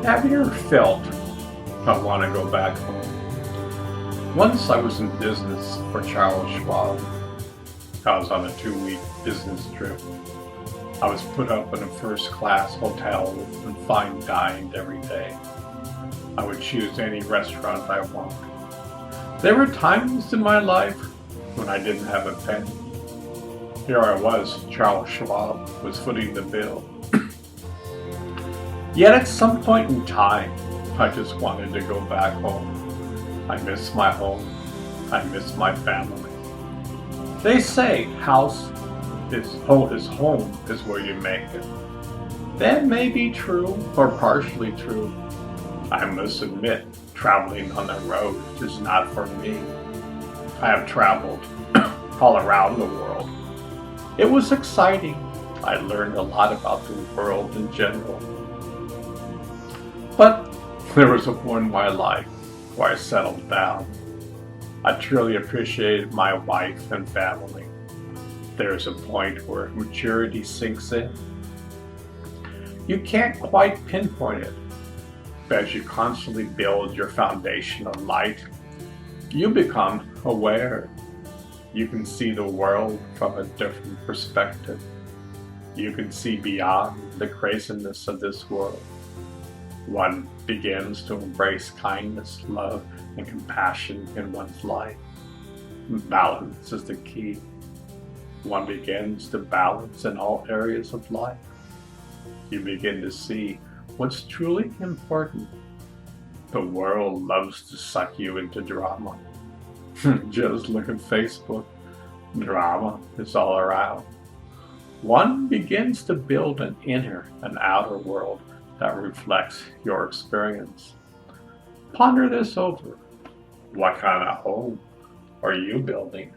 Have you ever felt I want to go back home? Once I was in business for Charles Schwab. I was on a 2-week business trip. I was put up in a first-class hotel and fine dined every day. I would choose any restaurant I want. There were times in my life when I didn't have a penny. Here I was, Charles Schwab was footing the bill. Yet at some point in time, I just wanted to go back home. I miss my home. I miss my family. They say house is home is where you make it. That may be true or partially true. I must admit, traveling on the road is not for me. I have traveled all around the world. It was exciting. I learned a lot about the world in general. But there was a point in my life where I settled down. I truly appreciated my wife and family. There's a point where maturity sinks in. You can't quite pinpoint it, but as you constantly build your foundation of light, you become aware. You can see the world from a different perspective. You can see beyond the craziness of this world. One begins to embrace kindness, love, and compassion in one's life. Balance is the key. One begins to balance in all areas of life. You begin to see what's truly important. The world loves to suck you into drama. Just look at Facebook. Drama is all around. One begins to build an inner and outer world that reflects your experience. Ponder this over. What kind of home are you building?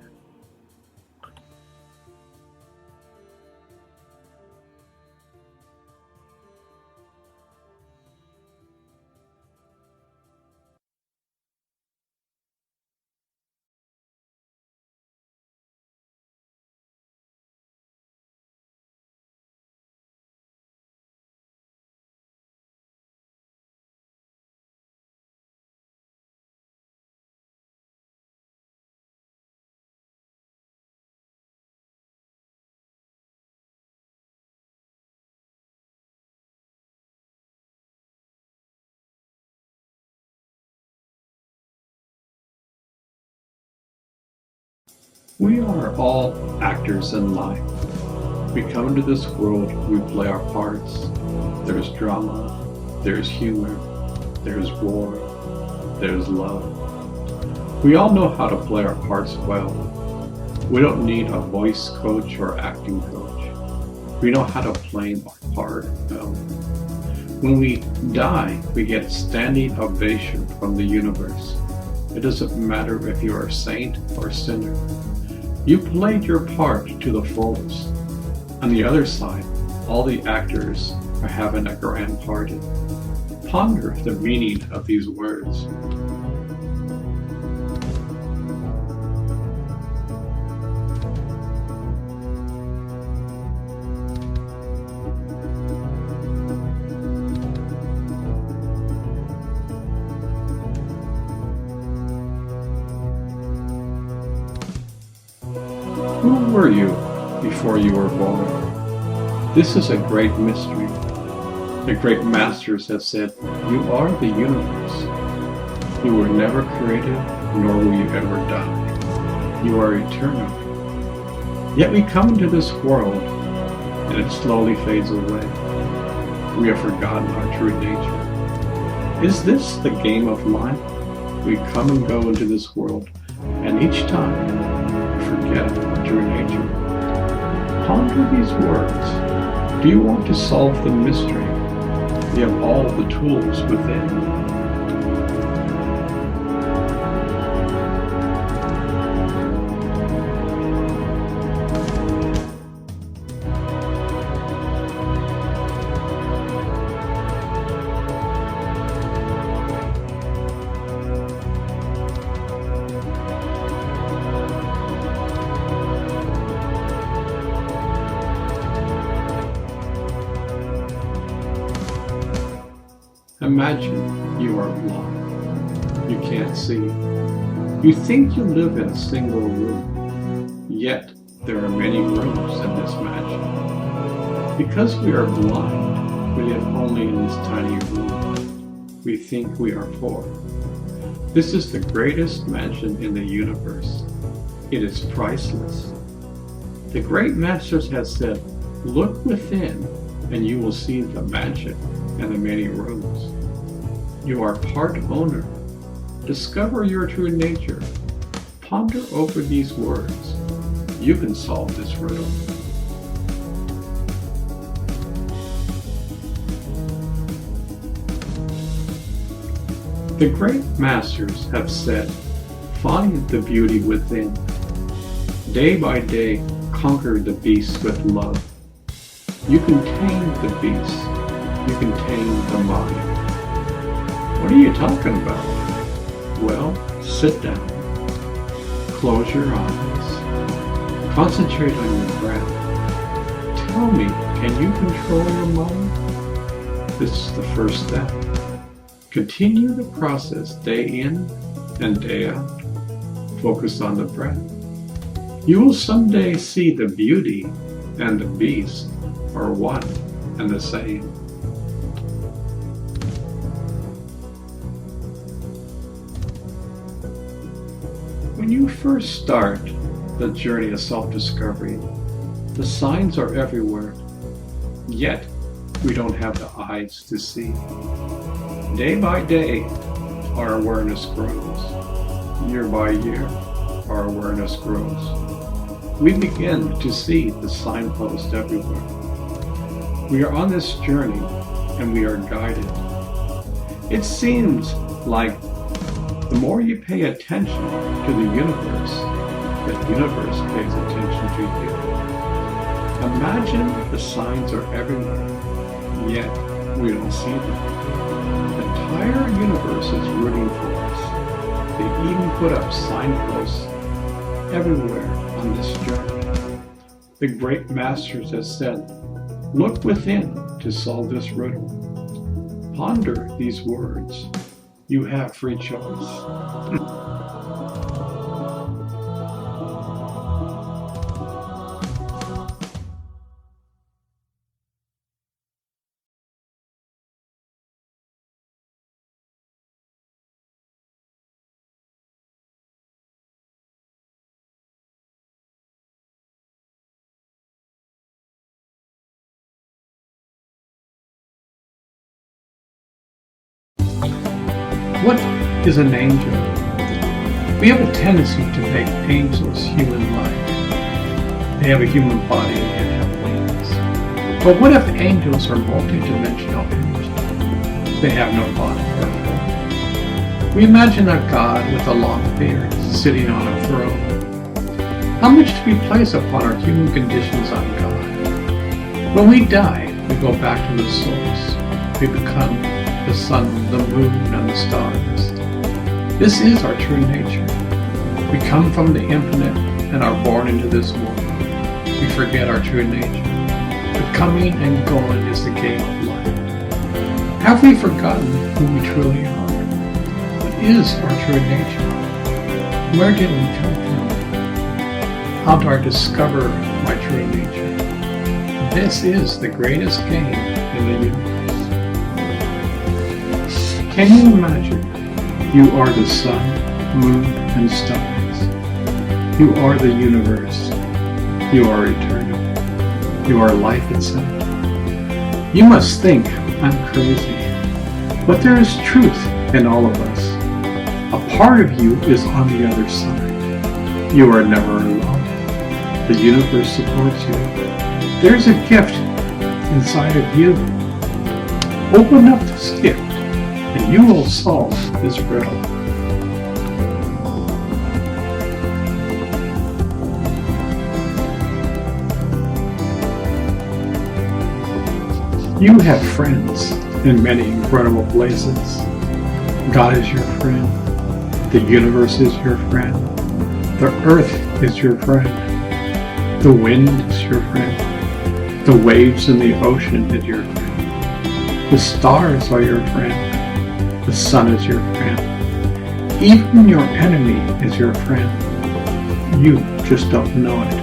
We are all actors in life. We come into this world, we play our parts. There's drama, there's humor, there's war, there's love. We all know how to play our parts well. We don't need a voice coach or acting coach. We know how to play our part well. When we die, we get a standing ovation from the universe. It doesn't matter if you're a saint or sinner. You played your part to the fullest. On the other side, all the actors are having a grand party. Ponder the meaning of these words. Who were you before you were born? This is a great mystery. The great masters have said, you are the universe. You were never created, nor will you ever die. You are eternal. Yet we come into this world, and it slowly fades away. We have forgotten our true nature. Is this the game of life? We come and go into this world, and each time, forget true nature. Ponder these words. Do you want to solve the mystery? You have all the tools within. Imagine you are blind. You can't see. You think you live in a single room, yet there are many rooms in this mansion. Because we are blind, we live only in this tiny room. We think we are poor. This is the greatest mansion in the universe. It is priceless. The great masters have said, look within and you will see the mansion and the many rooms. You are part owner. Discover your true nature. Ponder over these words. You can solve this riddle. The great masters have said, find the beauty within. Day by day, conquer the beast with love. You can tame the beast. You can tame the mind. What are you talking about? Well, sit down. Close your eyes. Concentrate on your breath. Tell me, can you control your mind? This is the first step. Continue the process day in and day out. Focus on the breath. You will someday see the beauty and the beast are one and the same. When you first start the journey of self-discovery, the signs are everywhere, yet we don't have the eyes to see. Day by day, our awareness grows. Year by year, our awareness grows. We begin to see the signpost everywhere. We are on this journey and we are guided. It seems like the more you pay attention to the universe pays attention to you. Imagine the signs are everywhere, yet we don't see them. The entire universe is rooting for us. They even put up signposts everywhere on this journey. The great masters have said, look within to solve this riddle. Ponder these words. You have free choice. What is an angel? We have a tendency to make angels human-like. They have a human body and have wings. But what if angels are multidimensional angels? They have no body or form. We imagine a God with a long beard sitting on a throne. How much do we place upon our human conditions on God? When we die, we go back to the source. We become the sun, the moon, and the stars. This is our true nature. We come from the infinite and are born into this world. We forget our true nature. But coming and going is the game of life. Have we forgotten who we truly are? What is our true nature? Where did we come from? How do I discover my true nature? This is the greatest game in the universe. Can you imagine? You are the sun, moon, and stars. You are the universe. You are eternal. You are life itself. You must think I'm crazy, but there is truth in all of us. A part of you is on the other side. You are never alone. The universe supports you. There's a gift inside of you. Open up this gift and you will solve this riddle. You have friends in many incredible places. God is your friend. The universe is your friend. The earth is your friend. The wind is your friend. The waves in the ocean is your friend. The stars are your friend. The sun is your friend. Even your enemy is your friend. You just don't know it.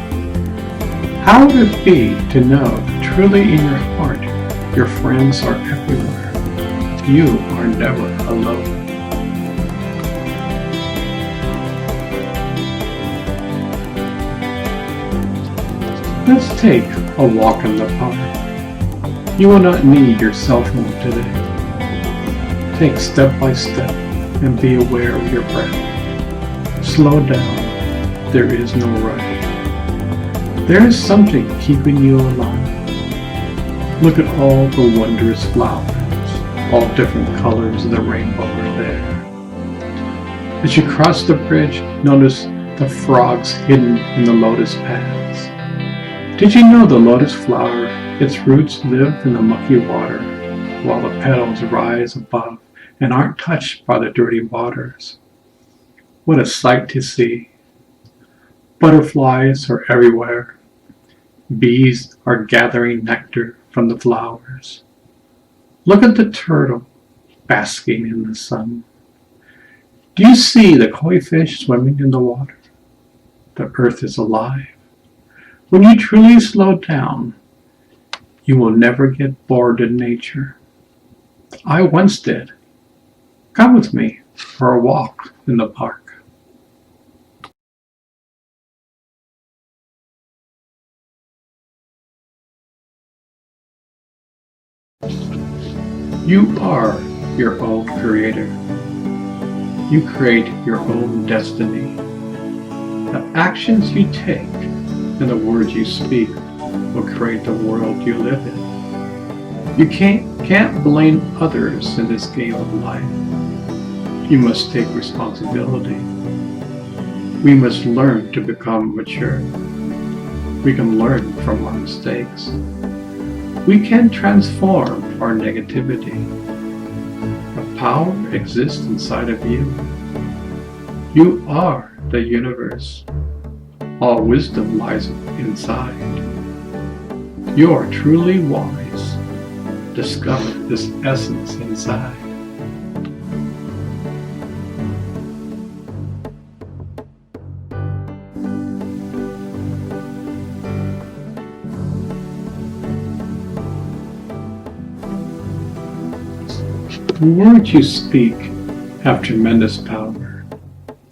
How would it be to know that truly in your heart your friends are everywhere? You are never alone. Let's take a walk in the park. You will not need your cell phone today. Take step by step and be aware of your breath. Slow down. There is no rush. There is something keeping you alive. Look at all the wondrous flowers. All different colors of the rainbow are there. As you cross the bridge, notice the frogs hidden in the lotus paths. Did you know the lotus flower, its roots live in the mucky water, while the petals rise above and aren't touched by the dirty waters? What a sight to see. Butterflies are everywhere. Bees are gathering nectar from the flowers. Look at the turtle basking in the sun. Do you see the koi fish swimming in the water? The earth is alive. When you truly slow down, you will never get bored in nature. I once did. Come with me for a walk in the park. You are your own creator. You create your own destiny. The actions you take and the words you speak will create the world you live in. You can't blame others in this game of life. You must take responsibility. We must learn to become mature. We can learn from our mistakes. We can transform our negativity. The power exists inside of you. You are the universe. All wisdom lies inside. You are truly wise. Discover this essence inside. The words you speak have tremendous power.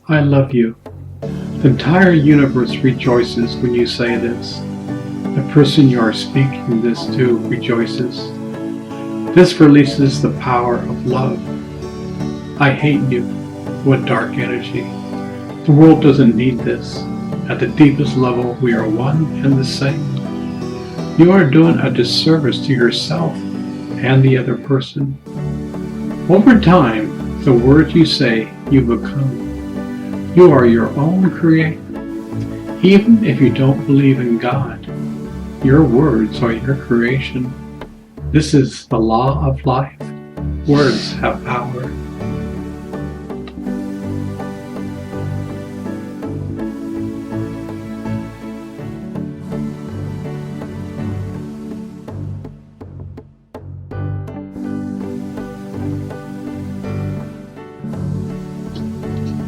I love you. The entire universe rejoices when you say this. The person you are speaking this to rejoices. This releases the power of love. I hate you. What dark energy. The world doesn't need this. At the deepest level, we are one and the same. You are doing a disservice to yourself and the other person. Over time, the words you say, you become. You are your own creator. Even if you don't believe in God, your words are your creation. This is the law of life. Words have power.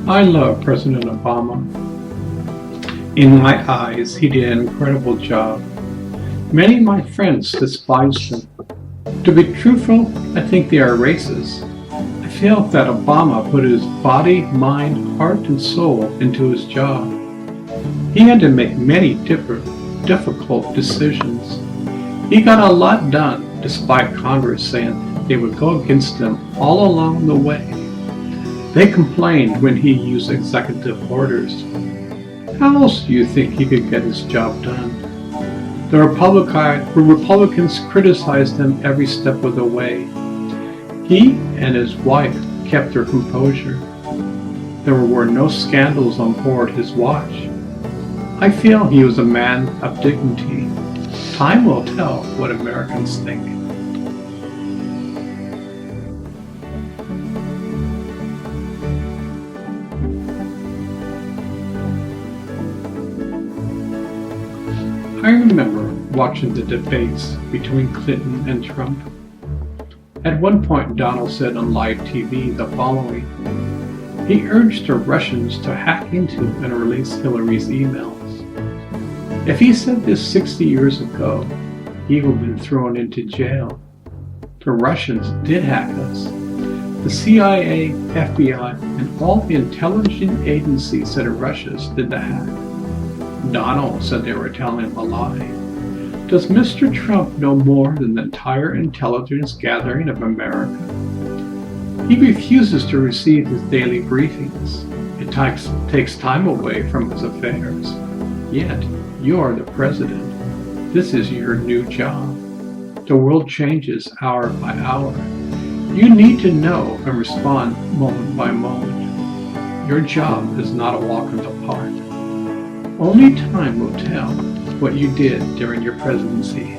I love President Obama. In my eyes, he did an incredible job. Many of my friends despise him. To be truthful, I think they are racist. I feel that Obama put his body, mind, heart, and soul into his job. He had to make many difficult decisions. He got a lot done despite Congress saying they would go against him all along the way. They complained when he used executive orders. How else do you think he could get his job done? The Republicans criticized him every step of the way. He and his wife kept their composure. There were no scandals on board his watch. I feel he was a man of dignity. Time will tell what Americans think. I remember watching the debates between Clinton and Trump. At one point, Donald said on live TV the following. He urged the Russians to hack into and release Hillary's emails. If he said this 60 years ago, he would have been thrown into jail. The Russians did hack us. The CIA, FBI, and all the intelligence agencies that are Russia's did the hack. Donald said they were telling him a lie. Does Mr. Trump know more than the entire intelligence gathering of America? He refuses to receive his daily briefings. It takes time away from his affairs. Yet, you are the president. This is your new job. The world changes hour by hour. You need to know and respond moment by moment. Your job is not a walk in the park. Only time will tell what you did during your presidency.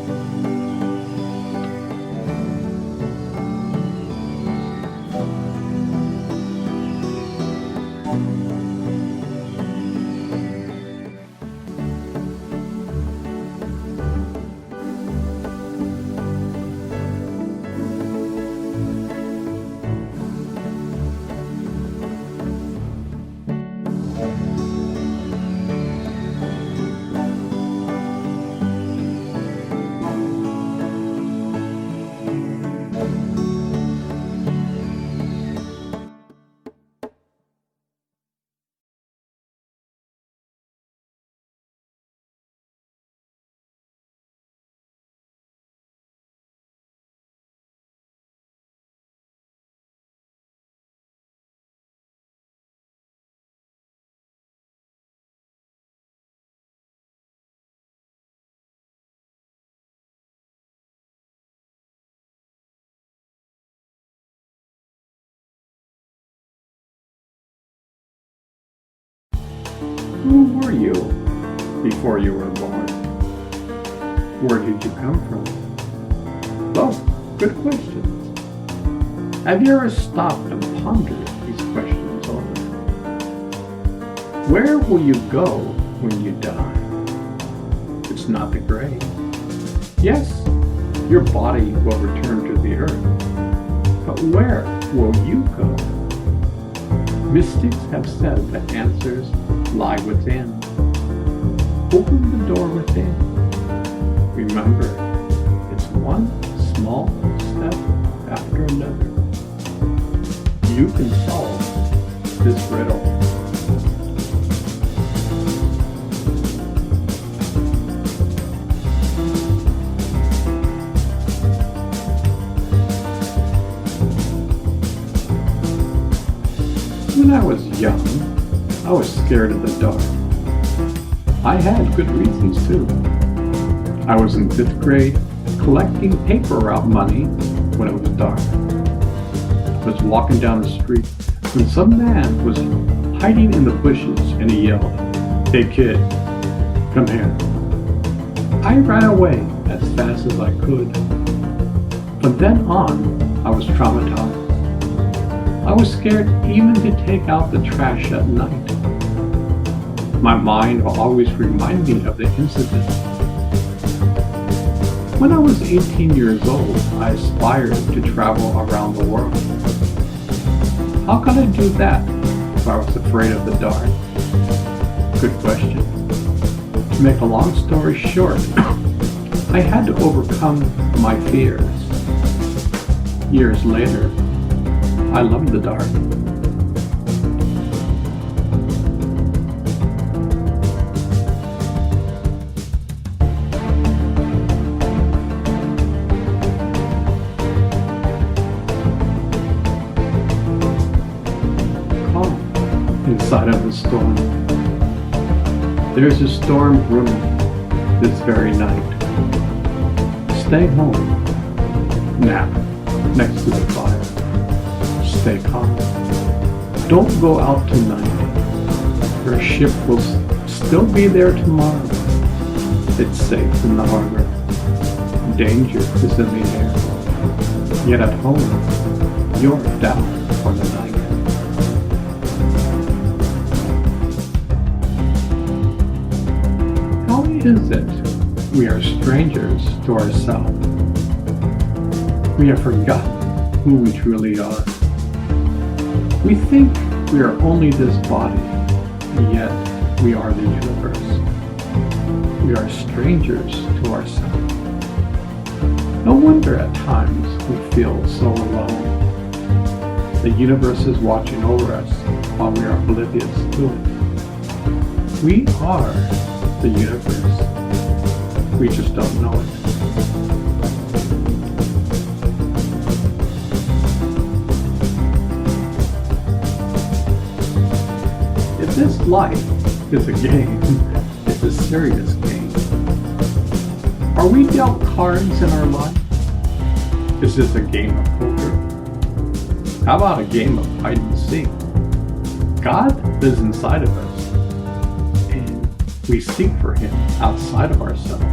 Who were you before you were born? Where did you come from? Well, good questions. Have you ever stopped and pondered these questions over? Where will you go when you die? It's not the grave. Yes, your body will return to the earth. But where will you go? Mystics have said that answers lie within. Open the door within. Remember, it's one small step after another. You can solve this riddle. When I was young, I was scared of the dark. I had good reasons too. I was in 5th grade collecting paper route money when it was dark. I was walking down the street when some man was hiding in the bushes and he yelled, "Hey kid, come here." I ran away as fast as I could. From then on, I was traumatized. I was scared even to take out the trash at night. My mind will always remind me of the incident. When I was 18 years old, I aspired to travel around the world. How could I do that if I was afraid of the dark? Good question. To make a long story short, I had to overcome my fears. Years later, I love the dark. Calm inside of the storm. There's a storm brewing this very night. Stay home. Nap next to the fire. Stay calm. Don't go out tonight. Your ship will still be there tomorrow. It's safe in the harbor. Danger is in the air. Yet at home, you're down for the night. How is it we are strangers to ourselves? We have forgotten who we truly are. We think we are only this body, and yet we are the universe. We are strangers to ourselves. No wonder at times we feel so alone. The universe is watching over us while we are oblivious to it. We are the universe. We just don't know it. If this life is a game, it's a serious game. Are we dealt cards in our life? Is this a game of poker? How about a game of hide and seek? God lives inside of us, and we seek for Him outside of ourselves.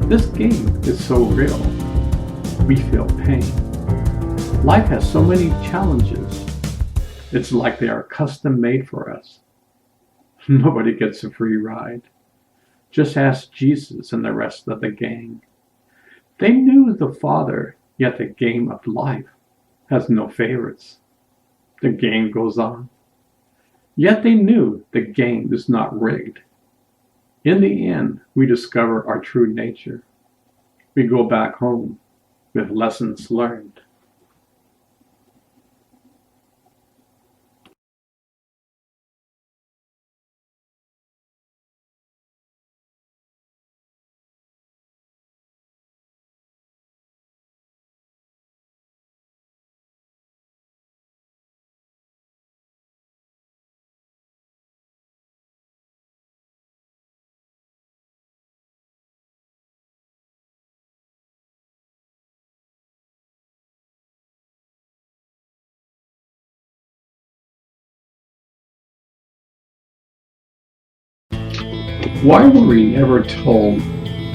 This game is so real, we feel pain. Life has so many challenges. It's like they are custom made for us. Nobody gets a free ride. Just ask Jesus and the rest of the gang. They knew the Father, yet the game of life has no favorites. The game goes on. Yet they knew the game is not rigged. In the end, we discover our true nature. We go back home with lessons learned. Why were we never told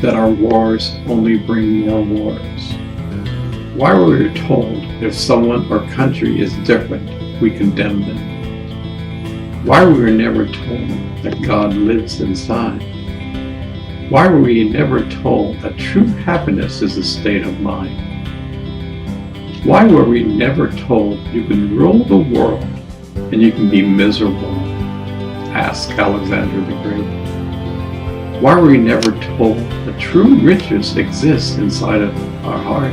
that our wars only bring more wars? Why were we told if someone or country is different, we condemn them? Why were we never told that God lives inside? Why were we never told that true happiness is a state of mind? Why were we never told you can rule the world and you can be miserable? Ask Alexander the Great. Why were we never told that true riches exist inside of our heart?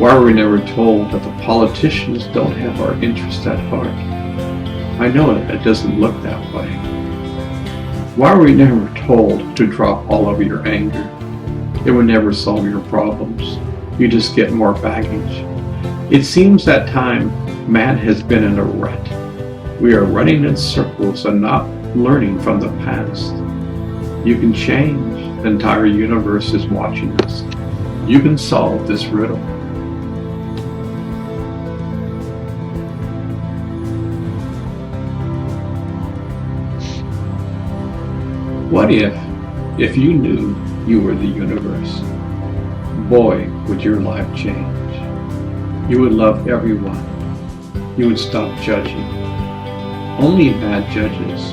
Why were we never told that the politicians don't have our interest at heart? I know it doesn't look that way. Why were we never told to drop all of your anger? It would never solve your problems. You just get more baggage. It seems that time man has been in a rut. We are running in circles and not learning from the past. You can change. The entire universe is watching us. You can solve this riddle. What if you knew you were the universe? Boy, would your life change. You would love everyone. You would stop judging. Only bad judges.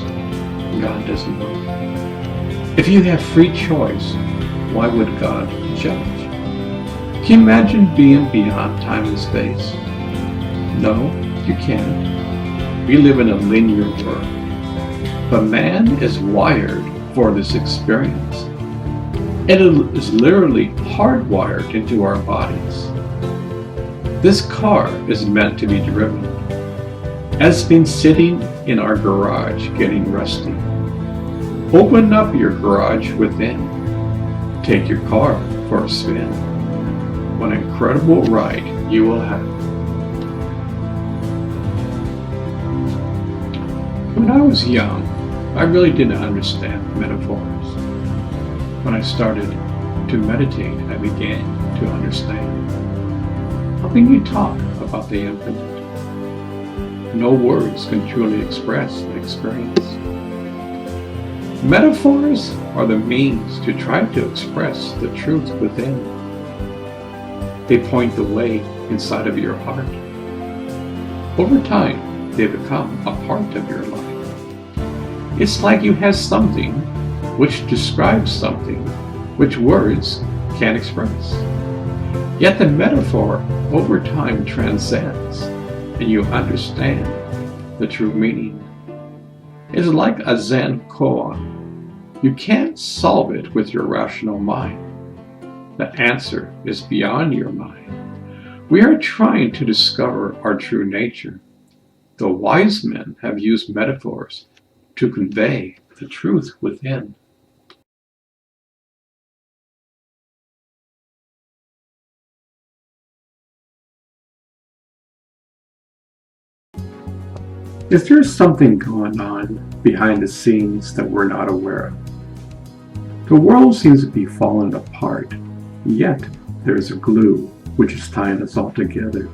God doesn't love. If you have free choice, why would God judge? Can you imagine being beyond time and space? No, you can't. We live in a linear world. But man is wired for this experience. It is literally hardwired into our bodies. This car is meant to be driven. It's been sitting in our garage getting rusty. Open up your garage within. Take your car for a spin. What an incredible ride you will have. When I was young, I really didn't understand metaphors. When I started to meditate, I began to understand. How can you talk about the infinite? No words can truly express the experience. Metaphors are the means to try to express the truth within. They point the way inside of your heart. Over time, they become a part of your life. It's like you have something which describes something which words can't express. Yet the metaphor over time transcends, and you understand the true meaning. It's like a Zen koan. You can't solve it with your rational mind. The answer is beyond your mind. We are trying to discover our true nature. The wise men have used metaphors to convey the truth within. Is there something going on behind the scenes that we're not aware of? The world seems to be falling apart, yet there's a glue which is tying us all together.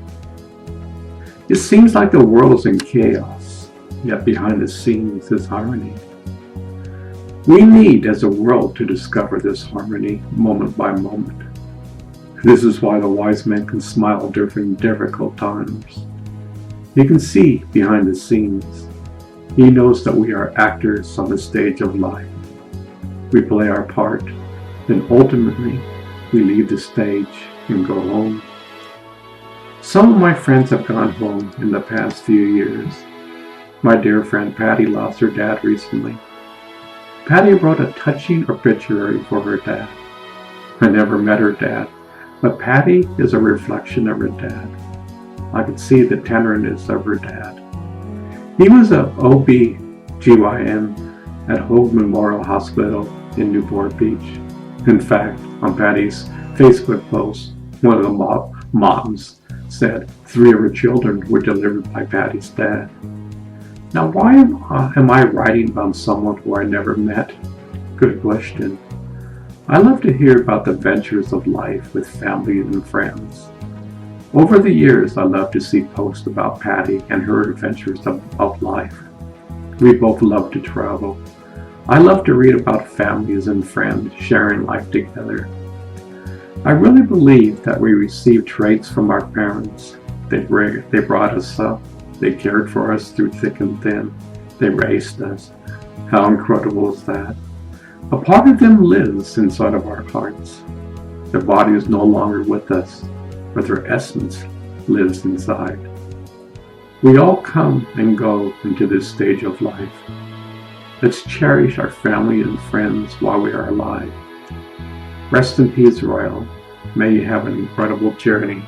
It seems like the world is in chaos, yet behind the scenes is harmony. We need as a world to discover this harmony moment by moment. This is why the wise men can smile during difficult times. He can see behind the scenes. He knows that we are actors on the stage of life. We play our part, then ultimately we leave the stage and go home. Some of my friends have gone home in the past few years. My dear friend Patty lost her dad recently. Patty wrote a touching obituary for her dad. I never met her dad, but Patty is a reflection of her dad. I could see the tenderness of her dad. He was an OB-GYN at Hoag Memorial Hospital in Newport Beach. In fact, on Patty's Facebook post, one of the moms said 3 of her children were delivered by Patty's dad. Now, why am I writing about someone who I never met? Good question. I love to hear about the ventures of life with family and friends. Over the years, I love to see posts about Patty and her adventures of life. We both love to travel. I love to read about families and friends sharing life together. I really believe that we receive traits from our parents. They brought us up. They cared for us through thick and thin. They raised us. How incredible is that? A part of them lives inside of our hearts. Their body is no longer with us, but their essence lives inside. We all come and go into this stage of life. Let's cherish our family and friends while we are alive. Rest in peace, Royal. May you have an incredible journey.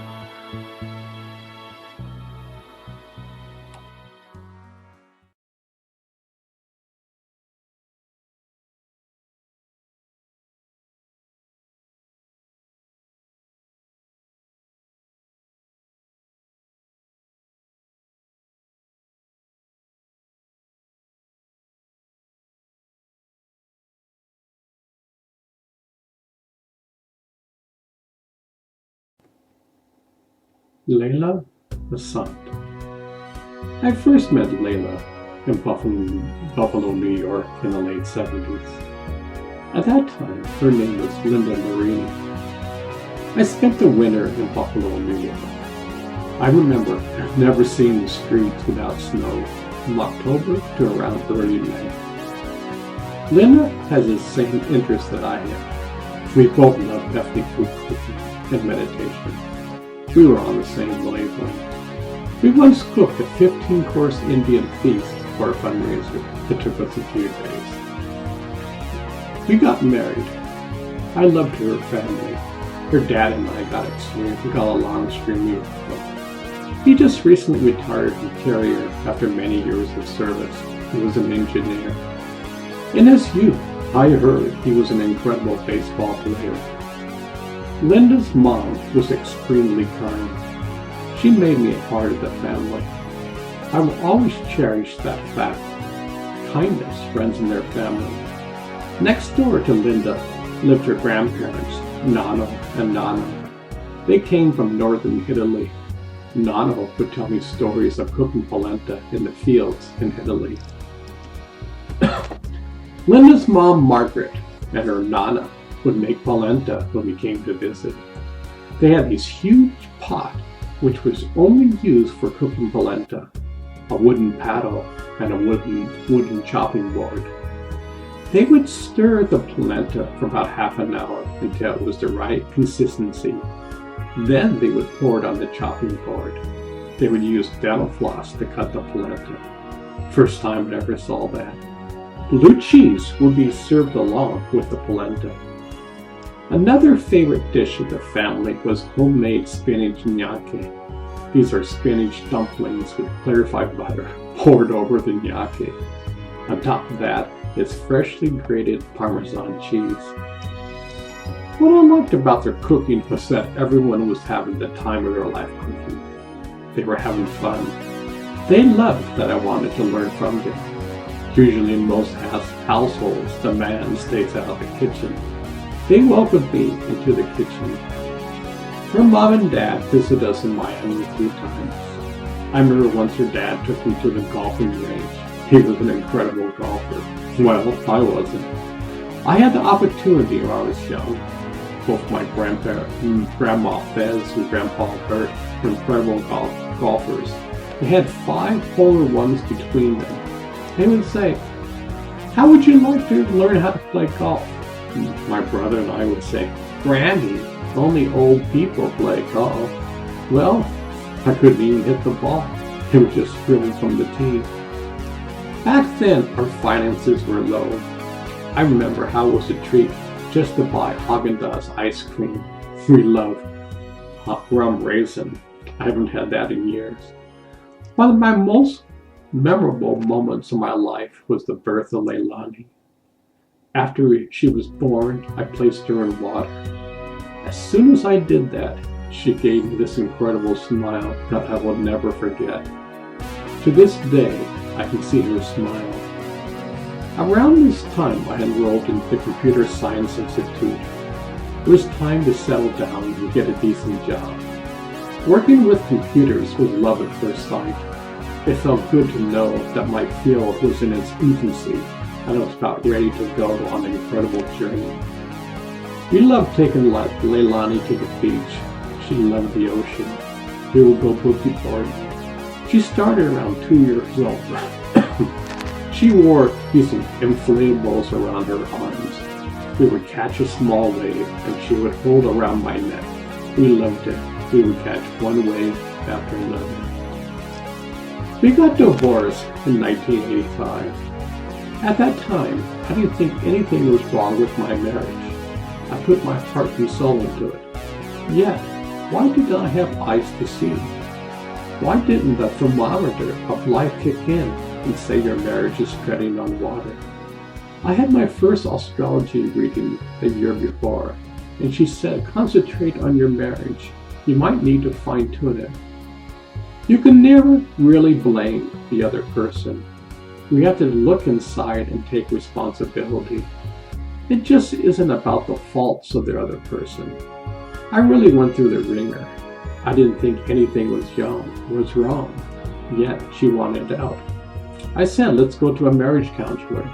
Layla Assad. I first met Layla in Buffalo, New York in the late 70s. At that time, her name was Linda Marini. I spent the winter in Buffalo, New York. I remember never seeing the streets without snow from October to around early May. Linda has the same interests that I have. We both love ethnic food cooking and meditation. We were on the same wavelength. We once cooked a 15-course Indian feast for a fundraiser that took us a few days. We got married. I loved her family. Her dad and I got along extremely well. He just recently retired from Carrier after many years of service. He was an engineer. In his youth, I heard he was an incredible baseball player. Linda's mom was extremely kind. She made me a part of the family. I will always cherish that fact. Kindness runs in their family. Next door to Linda lived her grandparents, Nano and Nana. They came from northern Italy. Nano would tell me stories of cooking polenta in the fields in Italy. Linda's mom, Margaret, and her Nana would make polenta when we came to visit. They had this huge pot which was only used for cooking polenta, a wooden paddle and a wooden chopping board. They would stir the polenta for about half an hour until it was the right consistency. Then they would pour it on the chopping board. They would use dental floss to cut the polenta. First time I ever saw that. Blue cheese would be served along with the polenta. Another favorite dish of the family was homemade spinach gnocchi. These are spinach dumplings with clarified butter poured over the gnocchi. On top of that is freshly grated Parmesan cheese. What I liked about their cooking was that everyone was having the time of their life cooking. They were having fun. They loved that I wanted to learn from them. Usually in most households, the man stays out of the kitchen. They welcomed me into the kitchen. Her mom and dad visited us in Miami a few times. I remember once her dad took me to the golfing range. He was an incredible golfer. Well, I wasn't. I had the opportunity when I was young. Both my Grandma Fez and Grandpa Bert were incredible golfers. They had 5 hole-in-ones between them. They would say, "How would you like to learn how to play golf?" My brother and I would say, "Granny, only old people play golf." Well, I couldn't even hit the ball. It was just driven from the tee. Back then, our finances were low. I remember how it was a treat just to buy Haagen-Dazs ice cream. We love rum raisin. I haven't had that in years. One of my most memorable moments of my life was the birth of Leilani. After she was born, I placed her in water. As soon as I did that, she gave me this incredible smile that I will never forget. To this day, I can see her smile. Around this time, I enrolled in the Computer Science Institute. It was time to settle down and get a decent job. Working with computers was love at first sight. It felt good to know that my field was in its infancy and I was about ready to go on an incredible journey. We loved taking Leilani to the beach. She loved the ocean. We would go boogie boarding. She started around 2 years old. She wore these inflatables around her arms. We would catch a small wave and she would hold around my neck. We loved it. We would catch one wave after another. We got divorced in 1985. At that time, I didn't think anything was wrong with my marriage. I put my heart and soul into it. Yet, why did I have eyes to see? Why didn't the thermometer of life kick in and say your marriage is treading on water? I had my first astrology reading a year before, and she said, concentrate on your marriage. You might need to fine-tune it. You can never really blame the other person. We have to look inside and take responsibility. It just isn't about the faults of the other person. I really went through the ringer. I didn't think anything was wrong, yet she wanted out. I said, let's go to a marriage counselor.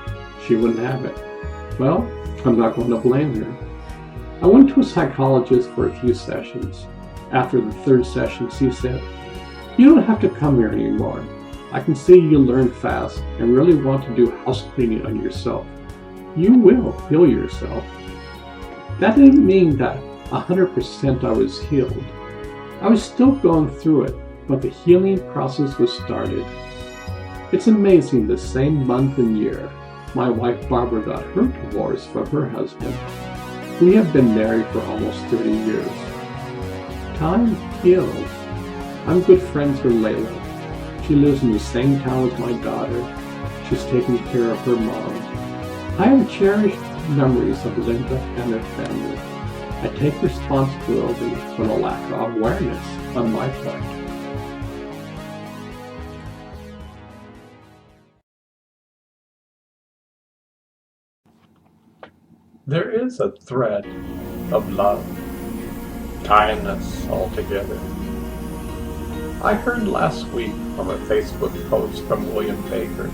She wouldn't have it. Well, I'm not going to blame her. I went to a psychologist for a few sessions. After the 3rd session, she said, you don't have to come here anymore. I can see you learn fast and really want to do house cleaning on yourself. You will heal yourself. That didn't mean that 100% I was healed. I was still going through it, but the healing process was started. It's amazing the same month and year my wife Barbara got her divorce from her husband. We have been married for almost 30 years. Time heals. I'm good friends with Layla. She lives in the same town as my daughter. She's taking care of her mom. I have cherished memories of Linda and her family. I take responsibility for the lack of awareness on my part. There is a thread of love tying us all together. I heard last week from a Facebook post from William Baker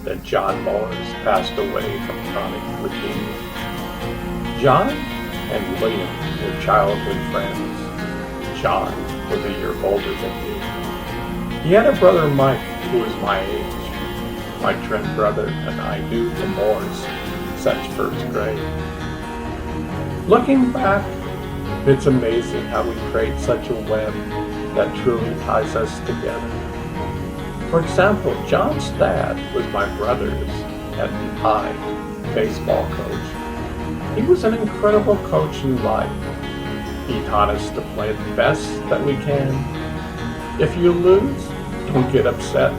that John Morris passed away from chronic leukemia. John and William were childhood friends. John was a year older than me. He had a brother, Mike, who was my age. My twin brother and I knew the Moores since first grade. Looking back, It's amazing how we create such a web that truly ties us together. For example, John's dad was my brother's and I baseball coach. He was an incredible coach in life. He taught us to play the best that we can. If you lose, don't get upset.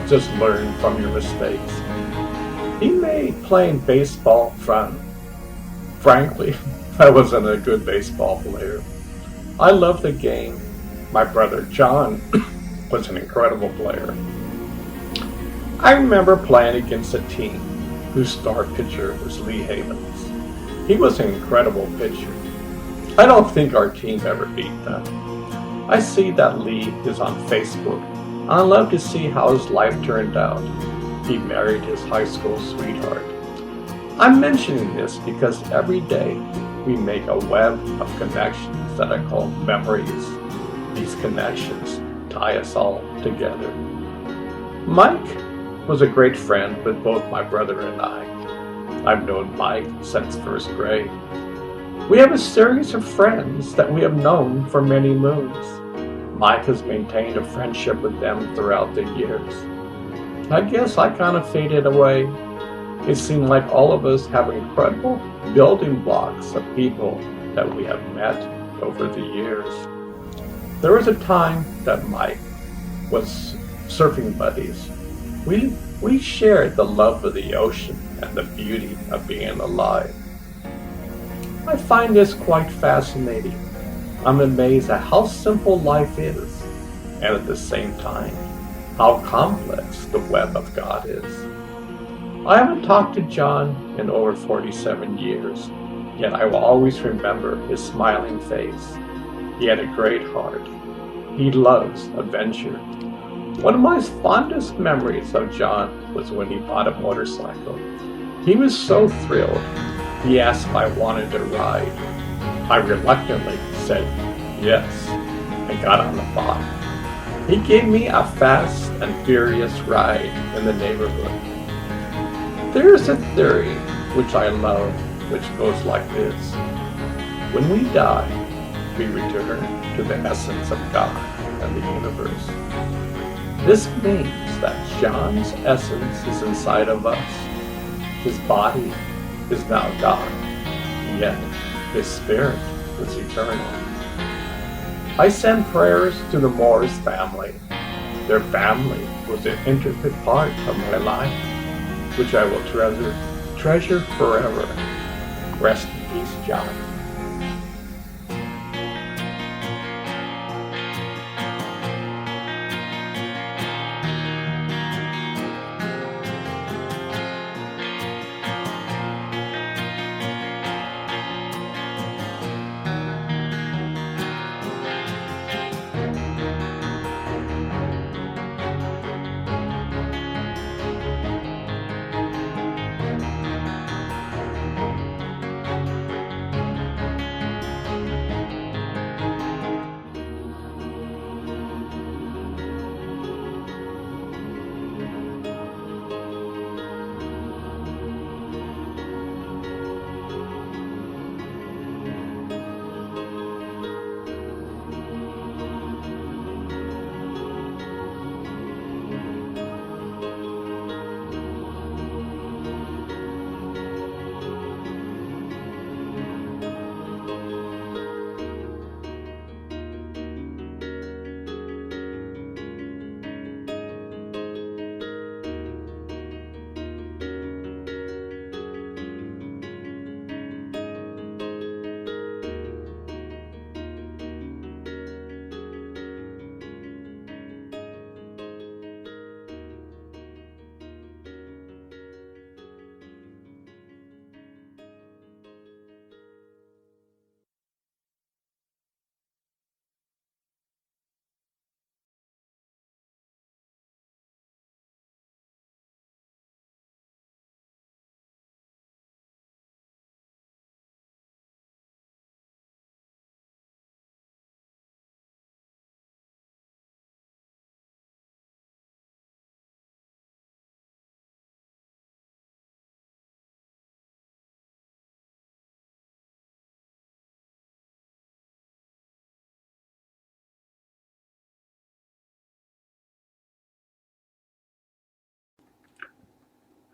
Just learn from your mistakes. He made playing baseball fun. Frankly, I wasn't a good baseball player. I loved the game. My brother John was an incredible player. I remember playing against a team whose star pitcher was Lee Havens. He was an incredible pitcher. I don't think our team ever beat them. I see that Lee is on Facebook. I love to see how his life turned out. He married his high school sweetheart. I'm mentioning this because every day we make a web of connections that I call memories. These connections tie us all together. Mike was a great friend with both my brother and I. I've known Mike since first grade. We have a series of friends that we have known for many moons. Mike has maintained a friendship with them throughout the years. I guess I kind of faded away. It seemed like all of us have incredible building blocks of people that we have met over the years. There was a time that Mike was surfing buddies. We shared the love of the ocean and the beauty of being alive. I find this quite fascinating. I'm amazed at how simple life is, and at the same time, how complex the web of God is. I haven't talked to John in over 47 years, yet I will always remember his smiling face. He had a great heart. He loves adventure. One of my fondest memories of John was when he bought a motorcycle. He was so thrilled. He asked if I wanted to ride. I reluctantly said yes and got on the bike. He gave me a fast and furious ride in the neighborhood. There is a theory which I love, which goes like this. When we die, we return to the essence of God and the universe. This means that John's essence is inside of us. His body is now God, yet his spirit is eternal. I send prayers to the Moore's family. Their family was an intricate part of my life, which I will treasure forever. Rest in peace, John.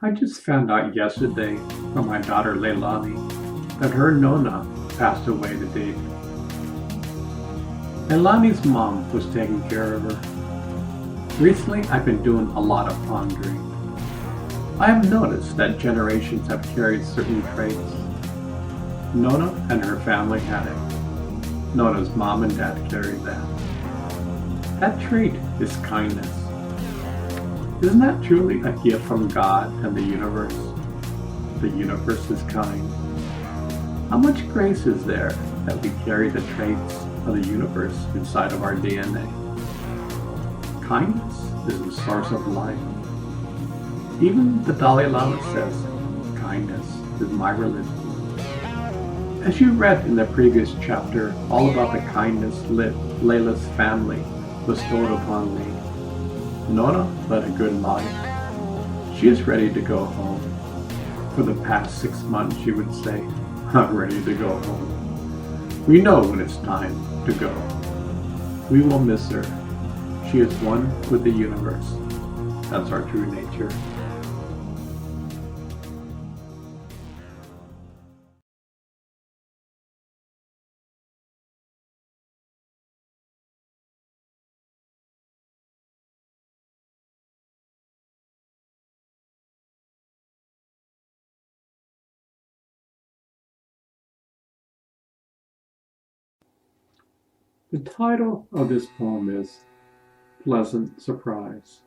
I just found out yesterday from my daughter Leilani that her Nona passed away today. Leilani's mom was taking care of her. Recently, I've been doing a lot of pondering. I have noticed that generations have carried certain traits. Nona and her family had it. Nona's mom and dad carried that. That trait is kindness. Isn't that truly a gift from God and the universe? The universe is kind. How much grace is there that we carry the traits of the universe inside of our DNA? Kindness is the source of life. Even the Dalai Lama says, kindness is my religion. As you read in the previous chapter all about the kindness Layla's family bestowed upon me, Nona led a good life. She is ready to go home. For the past 6 months, she would say, I'm ready to go home. We know when it's time to go. We will miss her. She is one with the universe. That's our true nature. The title of this poem is Pleasant Surprise.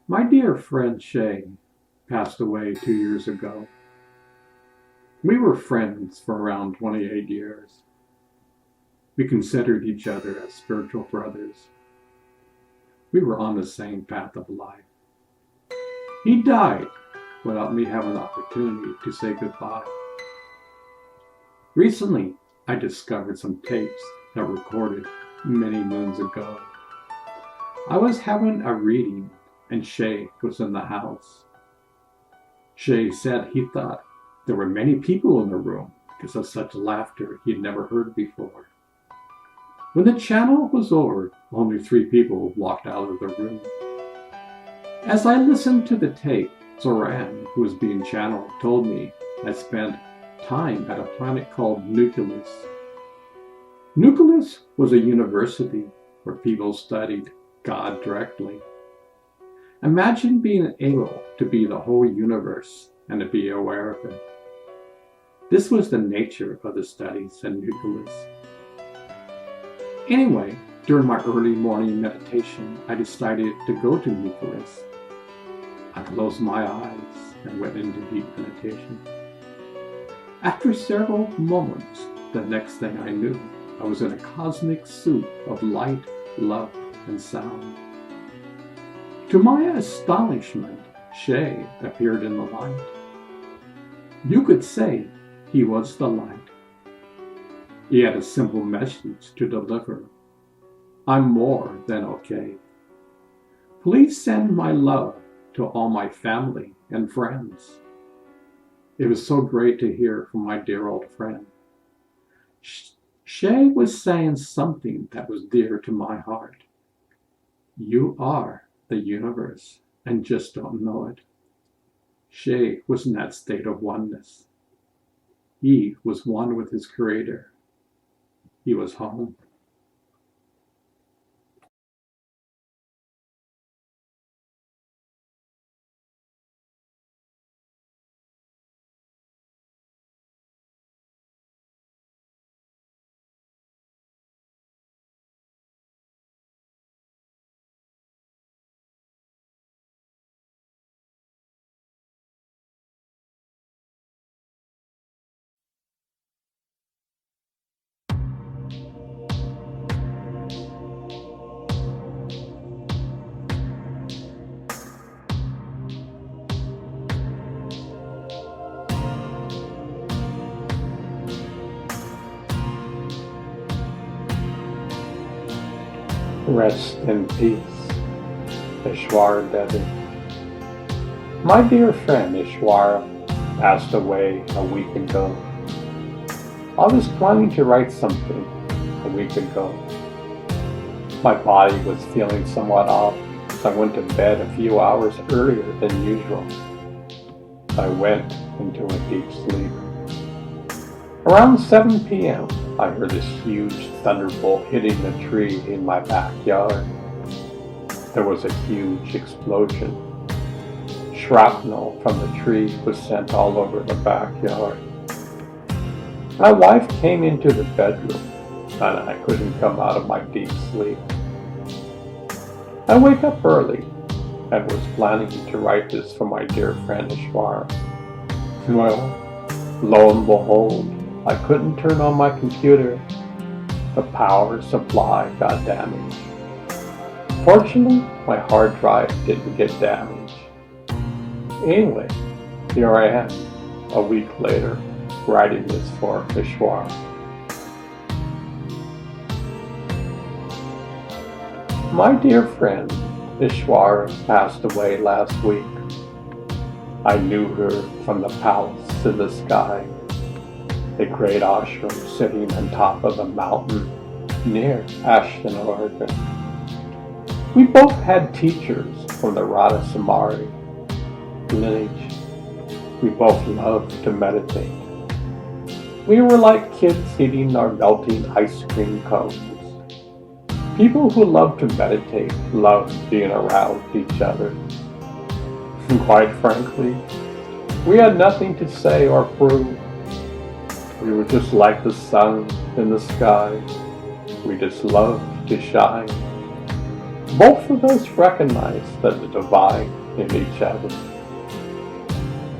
My dear friend Shay passed away 2 years ago. We were friends for around 28 years. We considered each other as spiritual brothers. We were on the same path of life. He died without me having the opportunity to say goodbye. Recently, I discovered some tapes that were recorded many moons ago. I was having a reading and Shay was in the house. Shay said he thought there were many people in the room because of such laughter he had never heard before. When the channel was over, only 3 people walked out of the room. As I listened to the tape, Zoran, who was being channeled, told me I spent time at a planet called Nucleus. Nucleus was a university where people studied God directly. Imagine being able to be the whole universe and to be aware of it. This was the nature of the studies at Nucleus. Anyway, during my early morning meditation, I decided to go to Nucleus. I closed my eyes and went into deep meditation. After several moments, the next thing I knew, I was in a cosmic soup of light, love, and sound. To my astonishment, Shay appeared in the light. You could say he was the light. He had a simple message to deliver. I'm more than okay. Please send my love to all my family and friends. It was so great to hear from my dear old friend. Shay was saying something that was dear to my heart. You are the universe and just don't know it. Shay was in that state of oneness. He was one with his Creator. He was home. Rest in peace, Ishwar Devi. My dear friend Ishwara passed away a week ago. I was planning to write something a week ago. My body was feeling somewhat off, I went to bed a few hours earlier than usual. I went into a deep sleep. Around 7 p.m., I heard this huge thunderbolt hitting the tree in my backyard. There was a huge explosion. Shrapnel from the tree was sent all over the backyard. My wife came into the bedroom, and I couldn't come out of my deep sleep. I wake up early and was planning to write this for my dear friend Ishwara. Well, lo and behold, I couldn't turn on my computer. The power supply got damaged. Fortunately, my hard drive didn't get damaged. Anyway, here I am, a week later, writing this for Ishwara. My dear friend Ishwara passed away last week. I knew her from the palace in the sky, a great ashram sitting on top of a mountain near Ashton, Oregon. We both had teachers from the Radha Samari lineage. We both loved to meditate. We were like kids eating our melting ice cream cones. People who love to meditate love being around each other. And quite frankly, we had nothing to say or prove. We were just like the sun in the sky. We just loved to shine. Both of us recognized the divine in each other.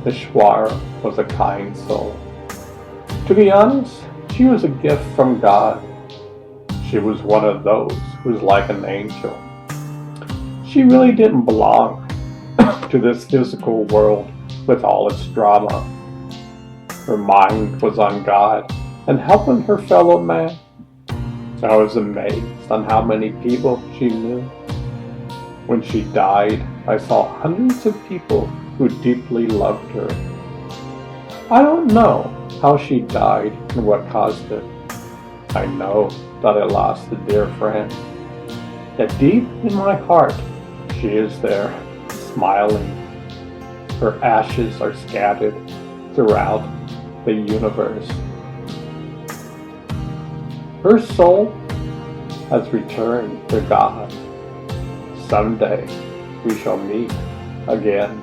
Ishwara was a kind soul. To be honest, she was a gift from God. She was one of those who's like an angel. She really didn't belong to this physical world with all its drama. Her mind was on God and helping her fellow man. I was amazed on how many people she knew. When she died, I saw hundreds of people who deeply loved her. I don't know how she died and what caused it. I know that I lost a dear friend. Yet deep in my heart, she is there, smiling. Her ashes are scattered throughout the universe. Her soul has returned to God. Someday we shall meet again.